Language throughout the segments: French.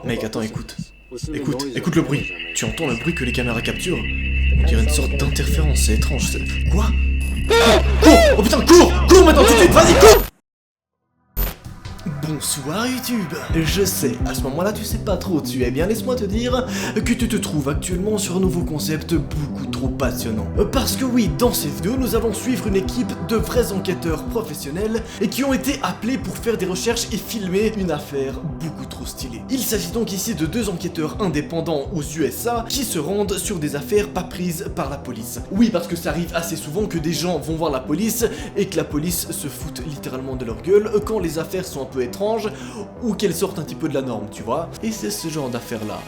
Mec, attends, écoute. Écoute le bruit. Tu entends le bruit que les caméras capturent? On dirait une sorte d'interférence, c'est étrange. Quoi? Cours! Oh putain, cours! Cours maintenant tout de suite, vas-y, cours! Bonsoir YouTube. Je sais, à ce moment-là tu sais pas trop où tu es, bien laisse-moi te dire que tu te trouves actuellement sur un nouveau concept beaucoup trop passionnant. Parce que oui, dans ces vidéos, nous allons suivre une équipe de vrais enquêteurs professionnels et qui ont été appelés pour faire des recherches et filmer une affaire beaucoup trop stylée. Il s'agit donc ici de deux enquêteurs indépendants aux USA qui se rendent sur des affaires pas prises par la police. Oui, parce que ça arrive assez souvent que des gens vont voir la police et que la police se foute littéralement de leur gueule quand les affaires sont un peu étranges ou qu'elles sortent un petit peu de la norme, tu vois. Et c'est ce genre d'affaires là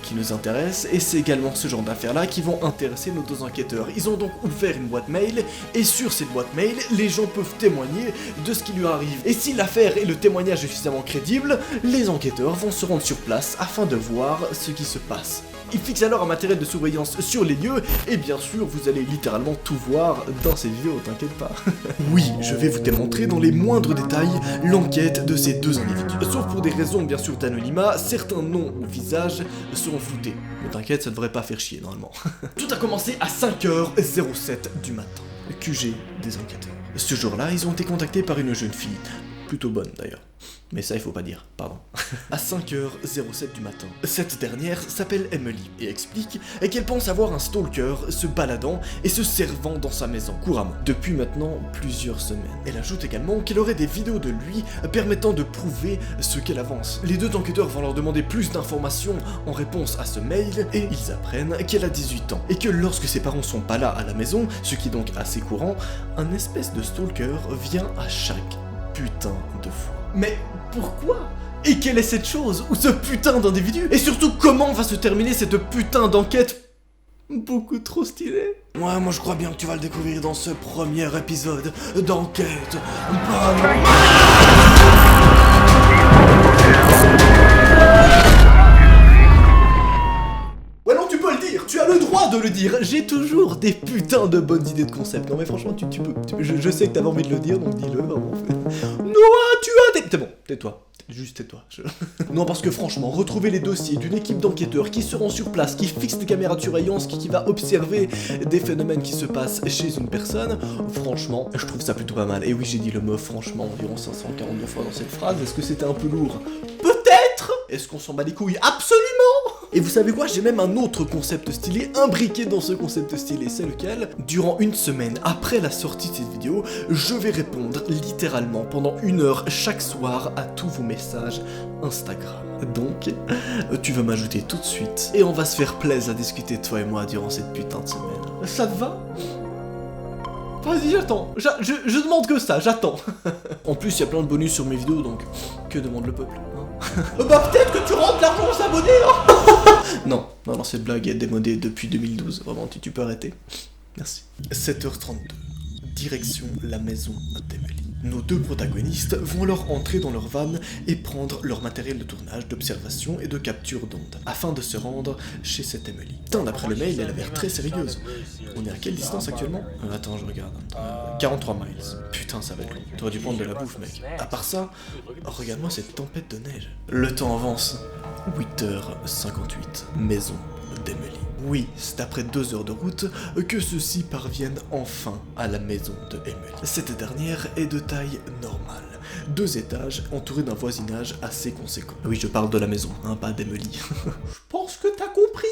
qui nous intéressent, et c'est également ce genre d'affaires là qui vont intéresser nos deux enquêteurs. Ils ont donc ouvert une boîte mail, et sur cette boîte mail, les gens peuvent témoigner de ce qui lui arrive. Et si l'affaire et le témoignage est suffisamment crédible, les enquêteurs vont se rendre sur place afin de voir ce qui se passe. Ils fixent alors un matériel de surveillance sur les lieux, et bien sûr, vous allez littéralement tout voir dans ces vidéos, t'inquiète pas. Oui, je vais vous démontrer dans les moindres détails l'enquête de ces deux individus. Sauf pour des raisons bien sûr d'anonymat, certains noms ou visages seront floutés. Mais t'inquiète, ça devrait pas faire chier normalement. Tout a commencé à 5h07 du matin. QG des enquêteurs. Ce jour-là, ils ont été contactés par une jeune fille. Plutôt bonne d'ailleurs. Mais ça il faut pas dire, pardon. À 5h07 du matin, cette dernière s'appelle Emily et explique qu'elle pense avoir un stalker se baladant et se servant dans sa maison couramment, depuis maintenant plusieurs semaines. Elle ajoute également qu'elle aurait des vidéos de lui permettant de prouver ce qu'elle avance. Les deux enquêteurs vont leur demander plus d'informations en réponse à ce mail et ils apprennent qu'elle a 18 ans et que lorsque ses parents sont pas là à la maison, ce qui est donc assez courant, un espèce de stalker vient à chaque putain de fois. Mais pourquoi? Et quelle est cette chose ou ce putain d'individu? Et surtout, comment va se terminer cette putain d'enquête beaucoup trop stylée? Ouais, moi je crois bien que tu vas le découvrir dans ce premier épisode d'enquête. Ouais non, tu peux le dire, tu as le droit de le dire. J'ai toujours des putains de bonnes idées de concept. Non mais franchement, tu peux. Je sais que t'avais envie de le dire, donc dis-le vraiment. Noah, tu as des... C'est bon, tais-toi. Juste tais-toi. Non, parce que franchement, retrouver les dossiers d'une équipe d'enquêteurs qui seront sur place, qui fixent des caméras de surveillance, qui va observer des phénomènes qui se passent chez une personne, franchement, je trouve ça plutôt pas mal. Et oui, j'ai dit le mot franchement environ 542 fois dans cette phrase. Est-ce que c'était un peu lourd? Peut-être. Est-ce qu'on s'en bat les couilles? Absolument. Et vous savez quoi, j'ai même un autre concept stylé imbriqué dans ce concept stylé, c'est lequel? Durant une semaine après la sortie de cette vidéo, je vais répondre littéralement pendant 1 heure chaque soir à tous vos messages Instagram. Donc, tu veux m'ajouter tout de suite et on va se faire plaisir à discuter toi et moi durant cette putain de semaine. Ça te va? Vas-y, j'attends. Je demande que ça, j'attends. En plus, il y a plein de bonus sur mes vidéos, donc que demande le peuple, hein? Bah peut-être que tu rentres l'argent aux abonnés, hein. Non, cette blague est démodée depuis 2012. Vraiment, tu peux arrêter. Merci. 7h32. Direction la maison d'Emily. Nos deux protagonistes vont alors entrer dans leur van et prendre leur matériel de tournage, d'observation et de capture d'ondes, afin de se rendre chez cette Emily. Putain, d'après le mail, elle a l'air très sérieuse. On est à quelle distance actuellement? Attends, je regarde. 43 miles. Putain, ça va être long. T'aurais dû prendre de la bouffe, mec. À part ça, regarde-moi cette tempête de neige. Le temps avance. 8h58. Maison d'Emily. Oui, c'est après 2 heures de route que ceux-ci parviennent enfin à la maison de Emily. Cette dernière est de taille normale. 2 étages entourés d'un voisinage assez conséquent. Oui, je parle de la maison, hein, pas d'Emily. Je pense que t'as compris.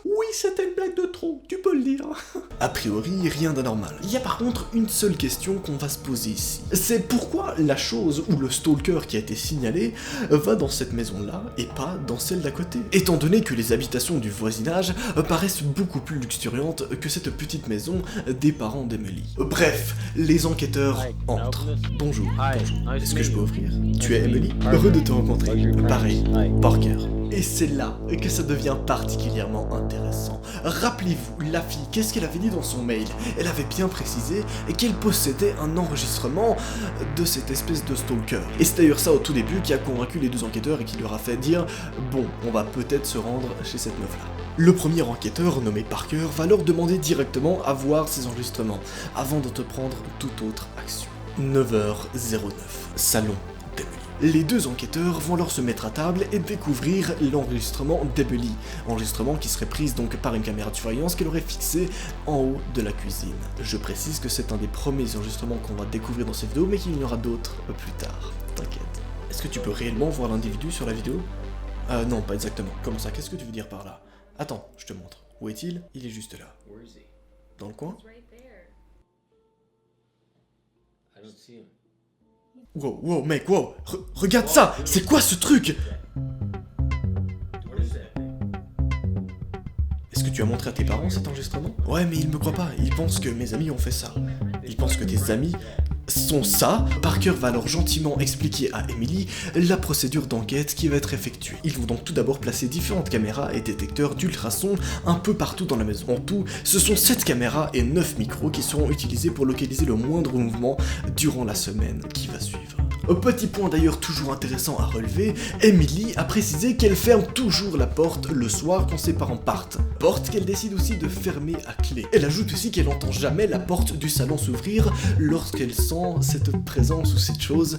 Oui, c'était une blague de trop, tu peux le dire. A priori, rien d'anormal. Il y a par contre une seule question qu'on va se poser ici. C'est pourquoi la chose ou le stalker qui a été signalé va dans cette maison-là et pas dans celle d'à côté. Étant donné que les habitations du voisinage paraissent beaucoup plus luxuriantes que cette petite maison des parents d'Emily. Bref, les enquêteurs entrent. Bonjour. Est-ce que je peux ouvrir? Tu es Emily? Heureux de te rencontrer. Pareil, Parker. Et c'est là que ça devient particulièrement intéressant. Rappelez-vous, la fille, qu'est-ce qu'elle avait dit dans son mail? Elle avait bien précisé qu'elle possédait un enregistrement de cette espèce de stalker. Et c'est d'ailleurs ça au tout début qui a convaincu les deux enquêteurs et qui leur a fait dire « Bon, on va peut-être se rendre chez cette meuf-là ». Le premier enquêteur, nommé Parker, va leur demander directement à voir ces enregistrements, avant d'entreprendre toute autre action. 9h09, salon d'Emily. Les deux enquêteurs vont alors se mettre à table et découvrir l'enregistrement d'Emily. Enregistrement qui serait prise donc par une caméra de surveillance qu'elle aurait fixée en haut de la cuisine. Je précise que c'est un des premiers enregistrements qu'on va découvrir dans cette vidéo, mais qu'il y en aura d'autres plus tard. T'inquiète. Est-ce que tu peux réellement voir l'individu sur la vidéo? Non, pas exactement. Comment ça? Qu'est-ce que tu veux dire par là? Attends, je te montre. Où est-il? Il est juste là. Dans le coin? Wow, wow, mec, wow! Regarde ça! C'est quoi ce truc? Est-ce que tu as montré à tes parents cet enregistrement? Ouais, mais ils me croient pas. Ils pensent que mes amis ont fait ça. Ils pensent que tes amis sont ça. Parker va alors gentiment expliquer à Emily la procédure d'enquête qui va être effectuée. Ils vont donc tout d'abord placer différentes caméras et détecteurs d'ultrasons un peu partout dans la maison. En tout, ce sont 7 caméras et 9 micros qui seront utilisés pour localiser le moindre mouvement durant la semaine qui va suivre. Petit point d'ailleurs toujours intéressant à relever, Emily a précisé qu'elle ferme toujours la porte le soir quand ses parents partent. Porte qu'elle décide aussi de fermer à clé. Elle ajoute aussi qu'elle n'entend jamais la porte du salon s'ouvrir lorsqu'elle sent cette présence ou cette chose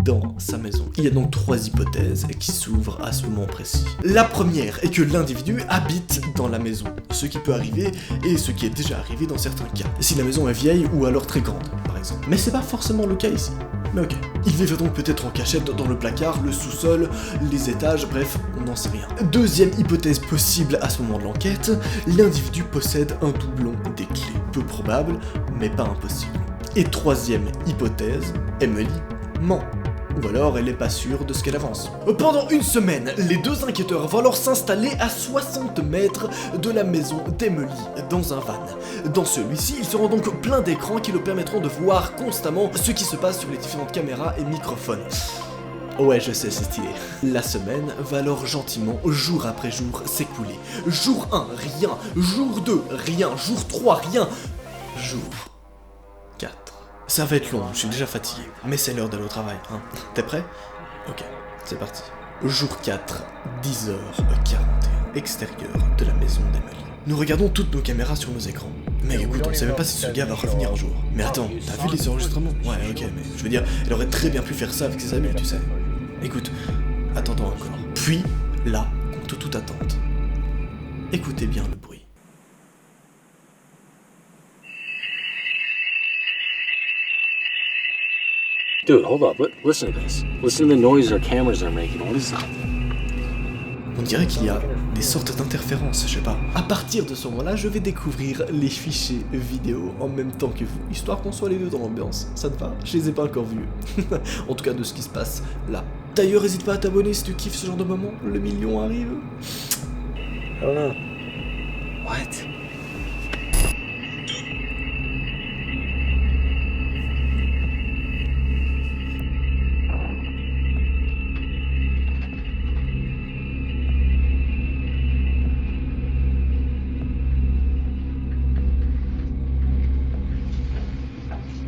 dans sa maison. Il y a donc 3 hypothèses qui s'ouvrent à ce moment précis. La première est que l'individu habite dans la maison, ce qui peut arriver et ce qui est déjà arrivé dans certains cas. Si la maison est vieille ou alors très grande, par exemple. Mais c'est pas forcément le cas ici. Mais ok. Il vivait donc peut-être en cachette dans le placard, le sous-sol, les étages, bref, on n'en sait rien. Deuxième hypothèse possible à ce moment de l'enquête, l'individu possède un doublon des clés. Peu probable, mais pas impossible. Et troisième hypothèse, Emily ment. Ou alors elle est pas sûre de ce qu'elle avance. Pendant une semaine, les deux enquêteurs vont alors s'installer à 60 mètres de la maison d'Emily, dans un van. Dans celui-ci, ils seront donc plein d'écrans qui leur permettront de voir constamment ce qui se passe sur les différentes caméras et microphones. Ouais, je sais, c'est stylé. La semaine va alors gentiment, jour après jour, s'écouler. Jour 1, rien. Jour 2, rien. Jour 3, rien. Jour 4. Ça va être long, je suis déjà fatigué, mais c'est l'heure d'aller au travail, hein. T'es prêt? Ok, c'est parti. Jour 4, 10h41, extérieur de la maison d'Emily. Nous regardons toutes nos caméras sur nos écrans. Mais écoute, on ne sait même pas si ce gars va revenir un jour. Mais attends, t'as vu les enregistrements? Ouais, ok, mais je veux dire, elle aurait très bien pu faire ça avec ses amis, tu sais. Écoute, attendons encore. Puis, là, contre toute attente, écoutez bien le bruit. Dude, hold up. Listen to this. Listen to the noise our cameras are making. What is that? On dirait qu'il y a des sortes d'interférences, je sais pas. À partir de ce moment-là, je vais découvrir les fichiers vidéo en même temps que vous, histoire qu'on soit les deux dans l'ambiance. Ça te va? Je les ai pas encore vus. En tout cas, de ce qui se passe là. D'ailleurs, n'hésite pas à t'abonner si tu kiffes ce genre de moment. Le million arrive. I don't know. What?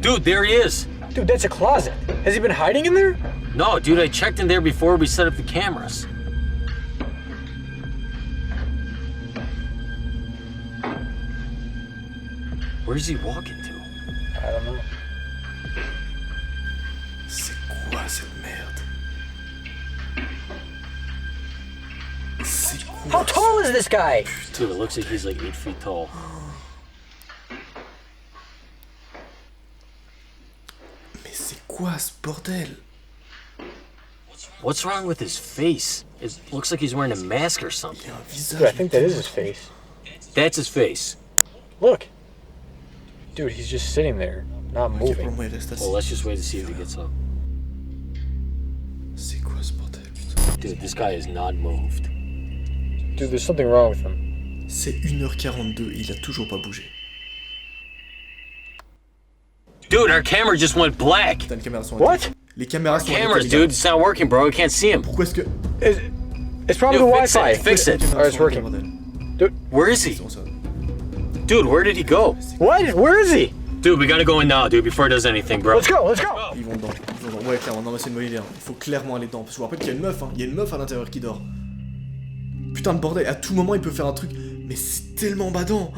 Dude, there he is! Dude, that's a closet. Has he been hiding in there? No, dude, I checked in there before we set up the cameras. Where's he walking to? I don't know. C'est quoi cette merde? C'est quoi? How tall is this guy? Dude, it looks like he's like 8 feet tall. Mais c'est quoi ce bordel? What's wrong with his face? It looks like he's wearing a mask or Il something. a un visage. Dude, I think that is his face. That's his face. Look. Dude, he's just sitting there, not Ok, moving. pour moi, il reste assis. Well, let's just wait to see if he gets up. C'est quoi ce bordel, putain? Dude, this guy is not moved. Dude, there's something wrong with him. C'est 1h42 et il a toujours pas bougé. Dude, our camera just went black. Putain, les caméras sont What? arrêtées. Les caméras sont Cameras, arrêtées, les gars. dude, it's not working, bro. I can't see him. Pourquoi est-ce que... It's probably the Dude, fix Wi-Fi. it, fix it. Les caméras Alright, it's sont arrêtées, working. bordel. Where is he? Ils sont seuls. Dude, where did he go? What? Where is he? Dude, we gotta go in now, dude, before he does anything, bro. Let's go, let's go. Ils vont dedans. Ils vont dedans. Ouais, clairement, non, mais c'est une bonne idée. Hein. Il faut clairement aller dedans. Parce que je vous rappelle qu'il y a une meuf, hein. Il y a une meuf à l'intérieur qui dort. Putain de bordel, à tout moment il peut faire un truc. Mais c'est tellement badant.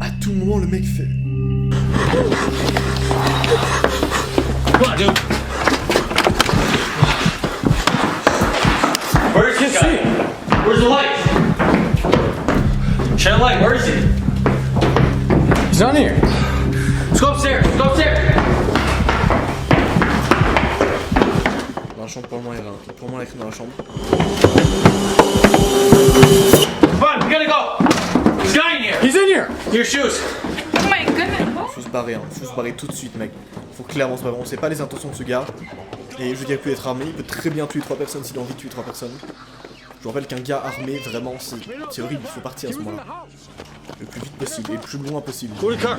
À tout moment le mec fait. Come on, dude. Where's this guy? Where's the light? Shine a light, where is he? He's not here. Let's go upstairs, let's go upstairs! Dans la chambre, pour le moment, il y a pour le moment, la dans la chambre. Come on, we gotta go! There's a guy in here! He's in here. Your shoes! Oh my goodness. Faut se barrer, hein. Faut se barrer tout de suite, mec. Faut clairement se barrer. On sait pas les intentions de ce gars. Et je veux dire, il peut être armé. Il peut très bien tuer 3 personnes s'il a envie de tuer 3 personnes. Je vous rappelle qu'un gars armé, vraiment, c'est horrible. Il faut partir à ce moment-là. Le plus vite possible et le plus loin possible. Go to the car!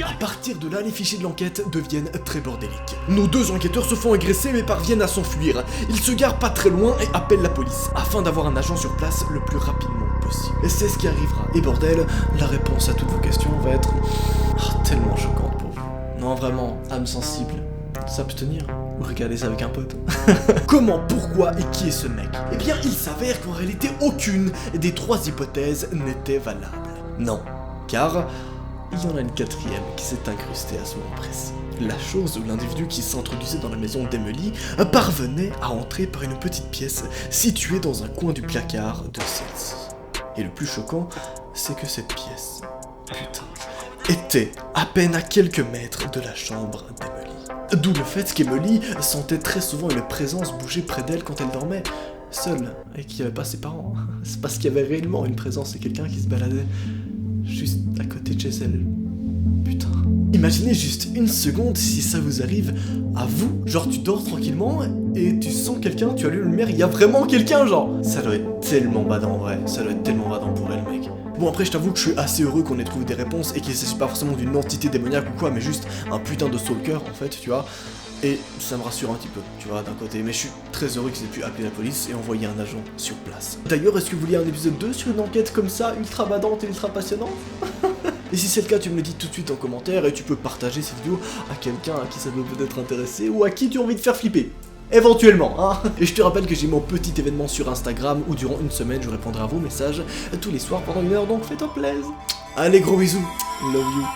À partir de là, les fichiers de l'enquête deviennent très bordéliques. Nos 2 enquêteurs se font agresser mais parviennent à s'enfuir. Ils se garent pas très loin et appellent la police, afin d'avoir un agent sur place le plus rapidement possible. Et c'est ce qui arrivera. Et bordel, la réponse à toutes vos questions va être tellement choquante pour vous. Non, vraiment, âme sensible, s'abstenir ou regarder ça avec un pote. Comment, pourquoi et qui est ce mec? Eh bien, il s'avère qu'en réalité, aucune des 3 hypothèses n'était valable. Non, car il y en a une 4e qui s'est incrustée à ce moment précis. La chose où l'individu qui s'introduisait dans la maison d'Emily parvenait à entrer par une petite pièce située dans un coin du placard de celle-ci. Et le plus choquant, c'est que cette pièce, était à peine à quelques mètres de la chambre d'Emily. D'où le fait qu'Emily sentait très souvent une présence bouger près d'elle quand elle dormait, seule, et qu'il n'y avait pas ses parents. C'est parce qu'il y avait réellement une présence et quelqu'un qui se baladait juste à côté de chez elle. Putain. Imaginez juste une seconde si ça vous arrive à vous. Genre tu dors tranquillement et tu sens quelqu'un, tu allumes la lumière, il y a vraiment quelqu'un genre. Ça doit être tellement badant en vrai, ça doit être tellement badant pour elle mec. Bon après je t'avoue que je suis assez heureux qu'on ait trouvé des réponses et qu'il ne s'agisse pas forcément d'une entité démoniaque ou quoi, mais juste un putain de stalker en fait, tu vois. Et ça me rassure un petit peu, tu vois, d'un côté. Mais je suis très heureux qu'ils aient pu appeler la police et envoyer un agent sur place. D'ailleurs, est-ce que vous vouliez un épisode 2 sur une enquête comme ça, ultra badante et ultra passionnante? Et si c'est le cas, tu me le dis tout de suite en commentaire et tu peux partager cette vidéo à quelqu'un à qui ça peut peut-être intéresser ou à qui tu as envie de faire flipper. Éventuellement, hein. Et je te rappelle que j'ai mon petit événement sur Instagram où durant une semaine, je répondrai à vos messages tous les soirs pendant 1 heure, donc fais-toi plaisir. Allez, gros bisous. Love you.